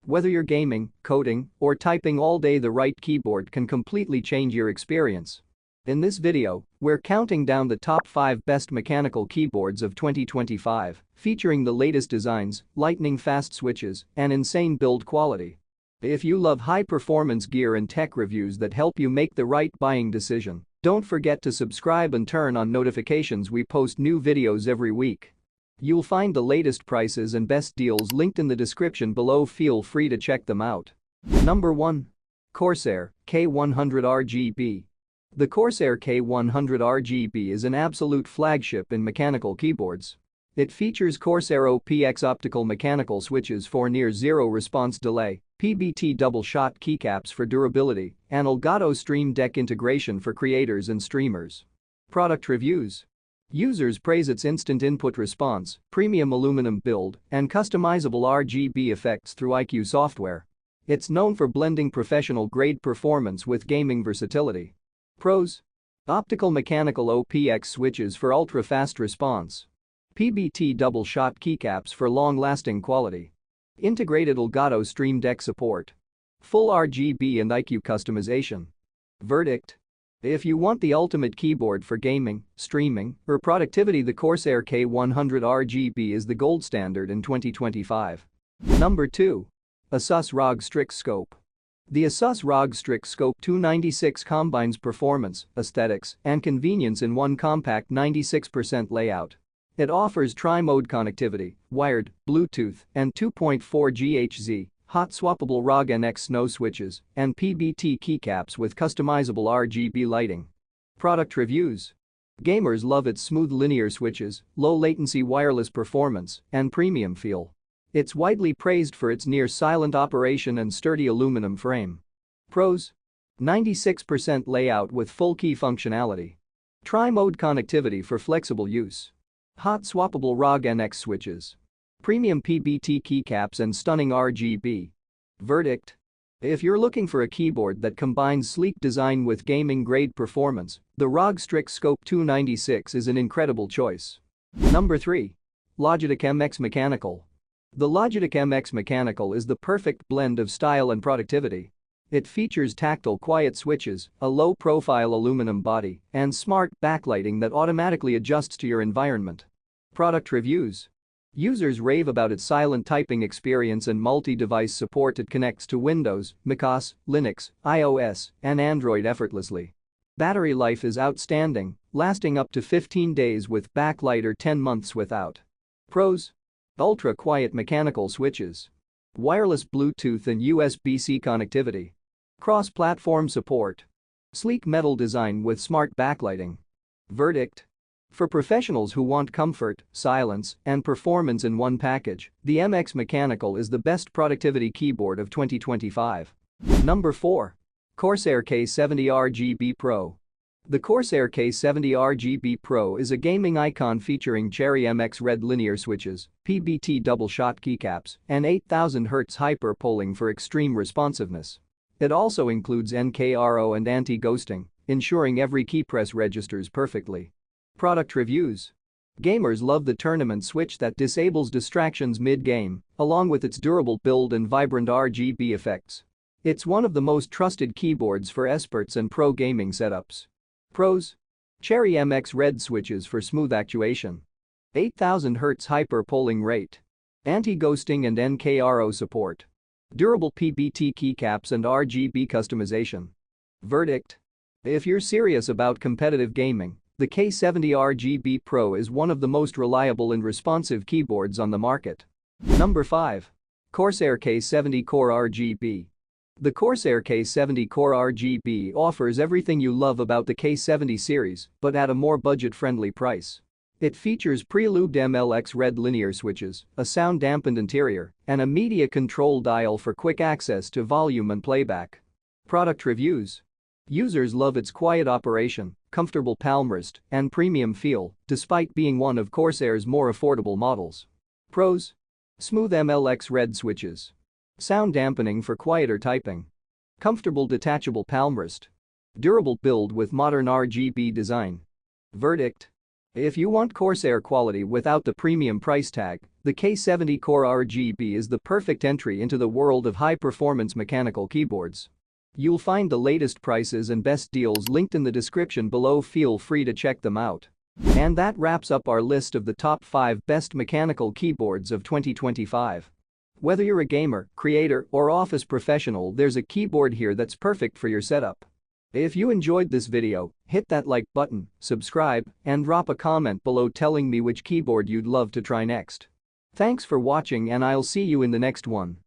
Whether you're gaming, coding, or typing all day, the right keyboard can completely change your experience. In this video, we're counting down the top 5 best mechanical keyboards of 2025, featuring the latest designs, lightning-fast switches, and insane build quality. If you love high-performance gear and tech reviews that help you make the right buying decision, don't forget to subscribe and turn on notifications. We post new videos every week. You'll find the latest prices and best deals linked in the description below. Feel free to check them out. Number 1. Corsair K100 RGB. The Corsair K100 RGB is an absolute flagship in mechanical keyboards. It features Corsair OPX optical-mechanical switches for near-zero response delay, PBT double-shot keycaps for durability, and Elgato Stream Deck integration for creators and streamers. Product reviews. Users praise its instant input response, premium aluminum build, and customizable RGB effects through IQ software. It's known for blending professional-grade performance with gaming versatility. Pros: Optical-Mechanical OPX switches for ultra-fast response. PBT double-shot keycaps for long-lasting quality. Integrated Elgato Stream Deck support. Full RGB and IQ customization. Verdict: if you want the ultimate keyboard for gaming, streaming, or productivity, the Corsair K100 RGB is the gold standard in 2025. Number 2. ASUS ROG Strix Scope. The ASUS ROG Strix Scope 296 combines performance, aesthetics, and convenience in one compact 96% layout. It offers tri-mode connectivity, wired, Bluetooth, and 2.4 GHz, hot swappable ROG NX snow switches, and PBT keycaps with customizable RGB lighting. Product reviews. Gamers love its smooth linear switches, low latency wireless performance, and premium feel. It's widely praised for its near-silent operation and sturdy aluminum frame. Pros: 96% layout with full key functionality. Tri-mode connectivity for flexible use. Hot swappable ROG NX switches. Premium PBT keycaps and stunning RGB. Verdict: if you're looking for a keyboard that combines sleek design with gaming-grade performance, the ROG Strix Scope 296 is an incredible choice. Number 3. Logitech MX Mechanical. The Logitech MX Mechanical is the perfect blend of style and productivity. It features tactile quiet switches, a low-profile aluminum body, and smart backlighting that automatically adjusts to your environment. Product reviews. Users rave about its silent typing experience and multi-device support. It connects to Windows, macOS, Linux, iOS, and Android effortlessly. Battery life is outstanding, lasting up to 15 days with backlight or 10 months without. Pros: ultra-quiet mechanical switches. Wireless Bluetooth and USB-C connectivity. Cross-platform support. Sleek metal design with smart backlighting. Verdict: for professionals who want comfort, silence, and performance in one package, the MX Mechanical is the best productivity keyboard of 2025. Number 4. Corsair K70 RGB Pro. The Corsair K70 RGB Pro is a gaming icon featuring Cherry MX Red linear switches, PBT double-shot keycaps, and 8000 Hz hyper-polling for extreme responsiveness. It also includes NKRO and anti-ghosting, ensuring every key press registers perfectly. Product reviews. Gamers love the tournament switch that disables distractions mid-game, along with its durable build and vibrant RGB effects. It's one of the most trusted keyboards for experts and pro gaming setups. Pros: Cherry MX Red switches for smooth actuation. 8000 Hz hyper-polling rate. Anti-ghosting and NKRO support. Durable PBT keycaps and RGB customization. Verdict: if you're serious about competitive gaming, the K70 RGB Pro is one of the most reliable and responsive keyboards on the market. Number 5. Corsair K70 Core RGB. The Corsair K70 Core RGB offers everything you love about the K70 series, but at a more budget-friendly price. It features pre-lubed MLX Red linear switches, a sound-dampened interior, and a media control dial for quick access to volume and playback. Product reviews. Users love its quiet operation, comfortable palm rest, and premium feel, despite being one of Corsair's more affordable models. Pros: smooth MLX Red switches. Sound dampening for quieter typing. Comfortable detachable palm rest. Durable build with modern RGB design. Verdict: If you want Corsair quality without the premium price tag, the K70 Core RGB is the perfect entry into the world of high-performance mechanical keyboards. You'll find the latest prices and best deals linked in the description below, feel free to check them out. And that wraps up our list of the top 5 best mechanical keyboards of 2025. Whether you're a gamer, creator, or office professional, there's a keyboard here that's perfect for your setup. If you enjoyed this video, hit that like button, subscribe, and drop a comment below telling me which keyboard you'd love to try next. Thanks for watching, and I'll see you in the next one.